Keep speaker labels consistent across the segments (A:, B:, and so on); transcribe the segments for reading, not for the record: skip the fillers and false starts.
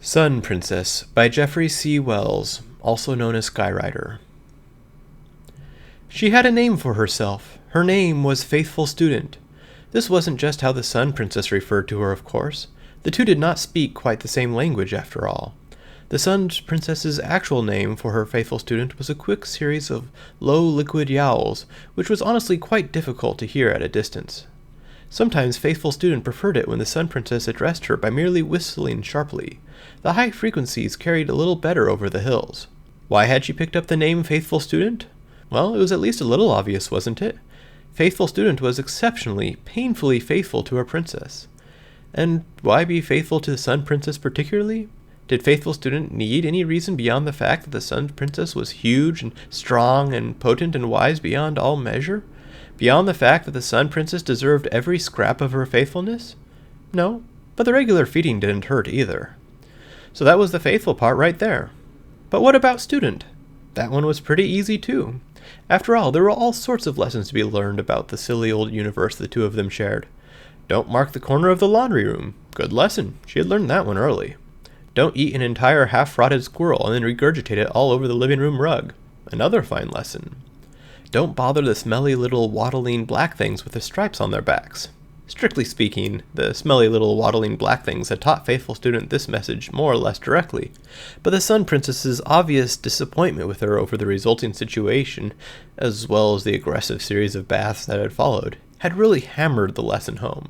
A: Sun Princess by Jeffrey C. Wells, also known as Skywriter. She had a name for herself. Her name was Faithful Student. This wasn't just how the Sun Princess referred to her, of course. The two did not speak quite the same language, after all. The Sun Princess's actual name for her faithful student was a quick series of low liquid yowls, which was honestly quite difficult to hear at a distance. Sometimes Faithful Student preferred it when the Sun Princess addressed her by merely whistling sharply. The high frequencies carried a little better over the hills. Why had she picked up the name Faithful Student? Well, it was at least a little obvious, wasn't it? Faithful Student was exceptionally, painfully faithful to her princess. And why be faithful to the Sun Princess particularly? Did Faithful Student need any reason beyond the fact that the Sun Princess was huge and strong and potent and wise beyond all measure? Beyond the fact that the Sun Princess deserved every scrap of her faithfulness? No, but the regular feeding didn't hurt either. So that was the faithful part right there. But what about Student? That one was pretty easy too. After all, there were all sorts of lessons to be learned about the silly old universe the two of them shared. Don't mark the corner of the laundry room. Good lesson. She had learned that one early. Don't eat an entire half-rotted squirrel and then regurgitate it all over the living room rug. Another fine lesson. Don't bother the smelly little waddling black things with the stripes on their backs. Strictly speaking, the smelly little waddling black things had taught Faithful Student this message more or less directly, but the Sun Princess's obvious disappointment with her over the resulting situation, as well as the aggressive series of baths that had followed, had really hammered the lesson home.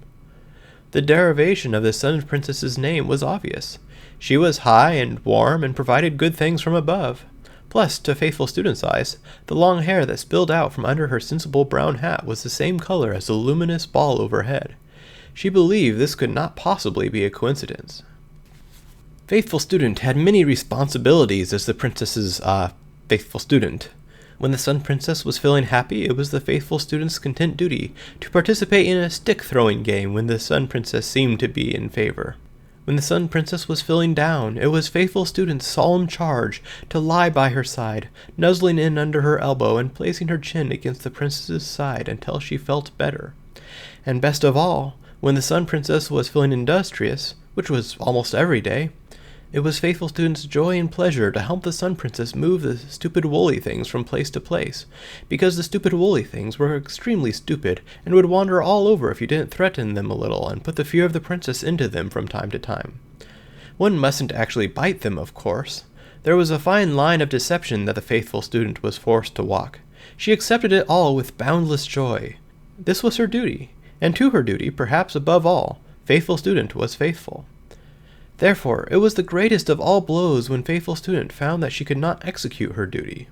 A: The derivation of the Sun Princess's name was obvious. She was high and warm and provided good things from above. Plus, to Faithful Student's eyes, the long hair that spilled out from under her sensible brown hat was the same color as the luminous ball overhead. She believed this could not possibly be a coincidence. Faithful Student had many responsibilities as the princess's, faithful student. When the Sun Princess was feeling happy, it was the Faithful Student's content duty to participate in a stick-throwing game when the Sun Princess seemed to be in favor. When the Sun Princess was feeling down, it was Faithful Student's solemn charge to lie by her side, nuzzling in under her elbow and placing her chin against the princess's side until she felt better. And best of all, when the Sun Princess was feeling industrious, which was almost every day, it was Faithful Student's joy and pleasure to help the Sun Princess move the stupid woolly things from place to place, because the stupid woolly things were extremely stupid and would wander all over if you didn't threaten them a little and put the fear of the princess into them from time to time. One mustn't actually bite them, of course. There was a fine line of deception that the Faithful Student was forced to walk. She accepted it all with boundless joy. This was her duty, and to her duty, perhaps above all, Faithful Student was faithful. Therefore, it was the greatest of all blows when Faithful Student found that she could not execute her duty.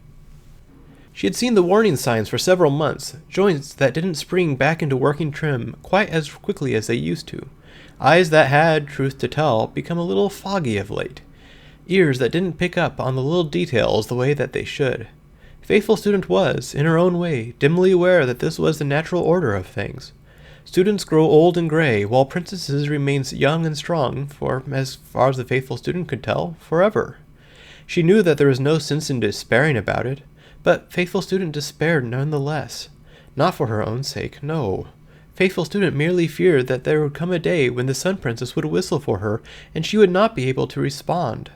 A: She had seen the warning signs for several months, joints that didn't spring back into working trim quite as quickly as they used to, eyes that had, truth to tell, become a little foggy of late, ears that didn't pick up on the little details the way that they should. Faithful Student was, in her own way, dimly aware that this was the natural order of things. Students grow old and gray, while princesses remain young and strong for, as far as the Faithful Student could tell, forever. She knew that there was no sense in despairing about it, but Faithful Student despaired nonetheless. Not for her own sake, no. Faithful Student merely feared that there would come a day when the Sun Princess would whistle for her, and she would not be able to respond.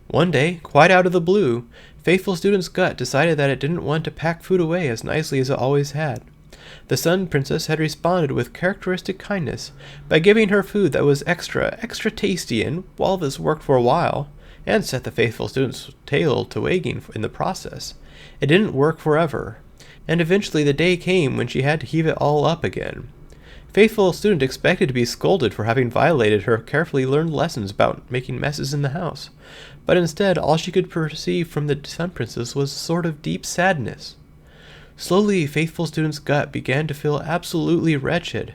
A: One day, quite out of the blue, Faithful Student's gut decided that it didn't want to pack food away as nicely as it always had. The Sun Princess had responded with characteristic kindness by giving her food that was extra tasty, and while this worked for a while, and set the Faithful Student's tail to wagging in the process, it didn't work forever, and eventually the day came when she had to heave it all up again. Faithful Student expected to be scolded for having violated her carefully learned lessons about making messes in the house, but instead all she could perceive from the Sun Princess was a sort of deep sadness. Slowly, Faithful Student's gut began to feel absolutely wretched.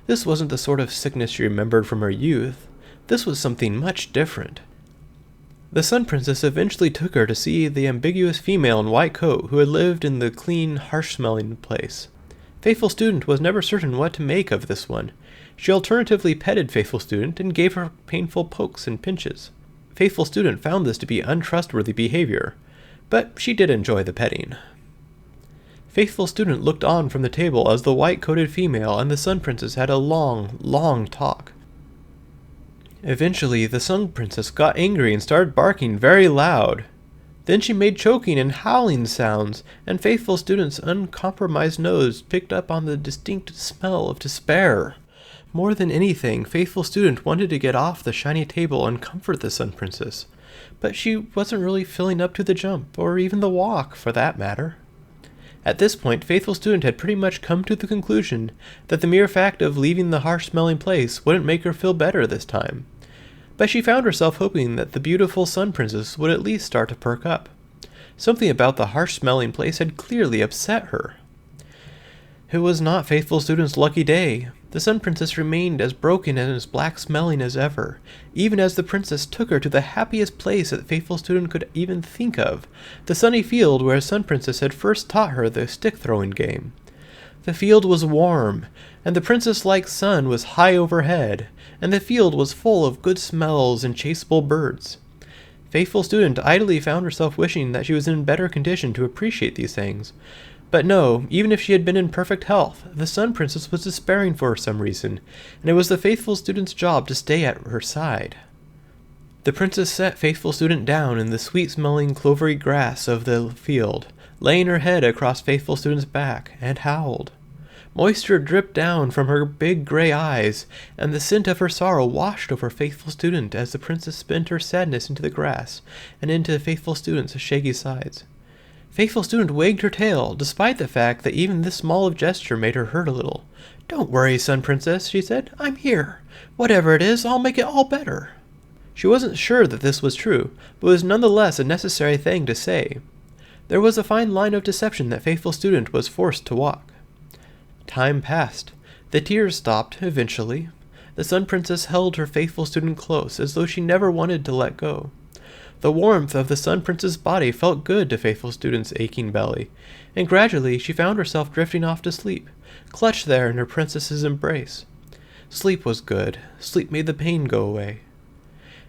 A: This wasn't the sort of sickness she remembered from her youth. This was something much different. The Sun Princess eventually took her to see the ambiguous female in white coat who had lived in the clean, harsh-smelling place. Faithful Student was never certain what to make of this one. She alternatively petted Faithful Student and gave her painful pokes and pinches. Faithful Student found this to be untrustworthy behavior, but she did enjoy the petting. Faithful Student looked on from the table as the white-coated female and the Sun Princess had a long talk. Eventually, the Sun Princess got angry and started barking very loud. Then she made choking and howling sounds, and Faithful Student's uncompromised nose picked up on the distinct smell of despair. More than anything, Faithful Student wanted to get off the shiny table and comfort the Sun Princess, but she wasn't really filling up to the jump, or even the walk, for that matter. At this point, Faithful Student had pretty much come to the conclusion that the mere fact of leaving the harsh-smelling place wouldn't make her feel better this time. But she found herself hoping that the beautiful Sun Princess would at least start to perk up. Something about the harsh-smelling place had clearly upset her. It was not Faithful Student's lucky day. The Sun Princess remained as broken and as black-smelling as ever, even as the princess took her to the happiest place that Faithful Student could even think of, the sunny field where Sun Princess had first taught her the stick-throwing game. The field was warm, and the princess-like sun was high overhead, and the field was full of good smells and chaseable birds. Faithful Student idly found herself wishing that she was in better condition to appreciate these things. But no, even if she had been in perfect health, the Sun Princess was despairing for some reason, and it was the Faithful Student's job to stay at her side. The princess set Faithful Student down in the sweet-smelling clovery grass of the field, laying her head across Faithful Student's back, and howled. Moisture dripped down from her big gray eyes, and the scent of her sorrow washed over Faithful Student as the princess spent her sadness into the grass and into Faithful Student's shaggy sides. Faithful Student wagged her tail, despite the fact that even this small of gesture made her hurt a little. "Don't worry, Sun Princess," she said. "I'm here. Whatever it is, I'll make it all better." She wasn't sure that this was true, but was nonetheless a necessary thing to say. There was a fine line of deception that Faithful Student was forced to walk. Time passed. The tears stopped, eventually. The Sun Princess held her Faithful Student close, as though she never wanted to let go. The warmth of the Sun Princess's body felt good to Faithful Student's aching belly, and gradually she found herself drifting off to sleep, clutched there in her princess's embrace. Sleep was good. Sleep made the pain go away.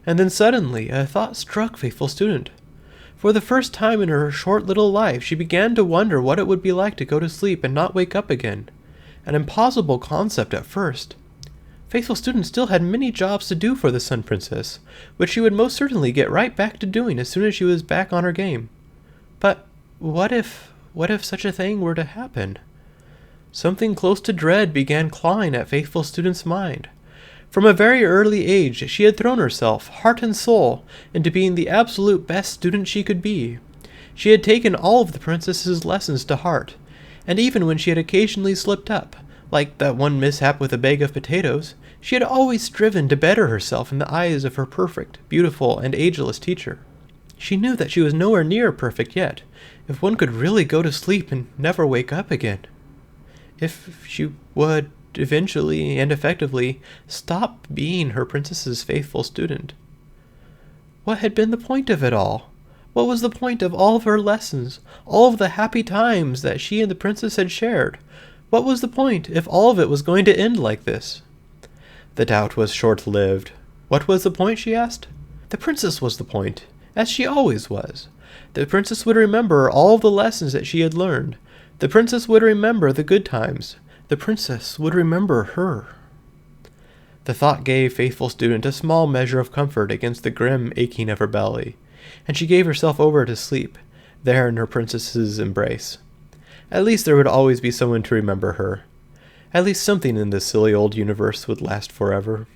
A: And then suddenly a thought struck Faithful Student. For the first time in her short little life, she began to wonder what it would be like to go to sleep and not wake up again. An impossible concept at first. Faithful Student still had many jobs to do for the Sun Princess, which she would most certainly get right back to doing as soon as she was back on her game. But what if such a thing were to happen? Something close to dread began clawing at Faithful Student's mind. From a very early age, she had thrown herself, heart and soul, into being the absolute best student she could be. She had taken all of the princess's lessons to heart, and even when she had occasionally slipped up, like that one mishap with a bag of potatoes, she had always striven to better herself in the eyes of her perfect, beautiful, and ageless teacher. She knew that she was nowhere near perfect yet, if one could really go to sleep and never wake up again. If she would, eventually and effectively, stop being her princess's faithful student. What had been the point of it all? What was the point of all of her lessons, all of the happy times that she and the princess had shared? What was the point if all of it was going to end like this? The doubt was short-lived. What was the point, she asked? The princess was the point, as she always was. The princess would remember all of the lessons that she had learned. The princess would remember the good times. The princess would remember her. The thought gave Faithful Student a small measure of comfort against the grim aching of her belly, and she gave herself over to sleep, there in her princess's embrace. At least there would always be someone to remember her. At least something in this silly old universe would last forever.